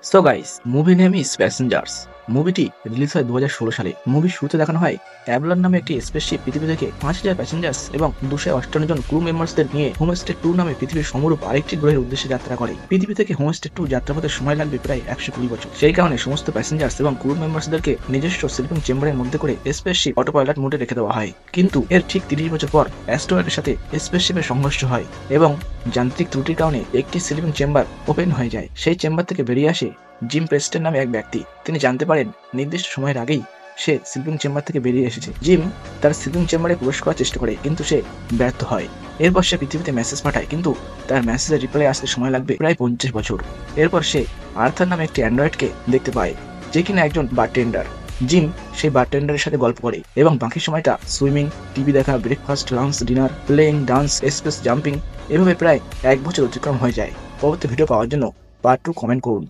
So guys, movie name is passengers. মুভিটি release হয় 2016 সালে। মুভির শুরুতে দেখানো হয় অ্যাভলন নামে একটি স্পেসশিপ পৃথিবী থেকে 5000 প্যাসেঞ্জার্স এবং 258 জন ক্রু মেম্বার্সদের নিয়ে হোমস্টে 2 নামে পৃথিবীর সমরূপ আরেকটি গ্রহের উদ্দেশ্যে যাত্রা করে। পৃথিবী থেকে হোমস্টে 2 যাত্রাপথের সময় লাগবে প্রায় 120 বছর। সেই কারণে সমস্ত প্যাসেঞ্জার্স এবং ক্রু মেম্বার্সদেরকে নিজস্ব স্লিপিং চেম্বারের মধ্যে করে স্পেসশিপ অটো পাইলট মোডে রেখে দেওয়া হয়। কিন্তু এর ঠিক 30 বছর পর অ্যাস্ট্রয়েডের সাথে স্পেসশিপের সংঘর্ষ হয় এবং যান্ত্রিক ত্রুটির কারণে একটি স্লিপিং চেম্বার ওপেন হয়ে যায়। সেই চেম্বার থেকে বেরিয়ে আসে জিম প্রেস্টন নামে এক ব্যক্তি। তিনি জানতে পারেন নির্দিষ্ট সময়ের আগেই সে স্লিপিং চেম্বার থেকে বেরিয়ে এসেছে। জিম তার স্লিপিং চেম্বারে প্রবেশ করার চেষ্টা করে, কিন্তু সে ব্যর্থ হয়। এরপর সে পৃথিবীতে মেসেজ পাঠায়, কিন্তু তার মেসেজের রিপ্লাই আসতে সময় লাগবে প্রায় 50 বছর। এরপর সে আর্থার নামে একটি অ্যান্ড্রয়েডকে দেখতে পায়, যে কিনা একজন বারটেন্ডার। জিম সেই বারটেন্ডারের সাথে গল্প করে এবং বাকি সময়টা সুইমিং, টিভি দেখা, breakfast, lunch, dinner, playing, dance, space jumping, এভাবে প্রায় 1 বছর অতিক্রম হয়ে যায়। পরবর্তী ভিডিও পাওয়ার জন্য পার্ট 2 কমেন্ট করুন।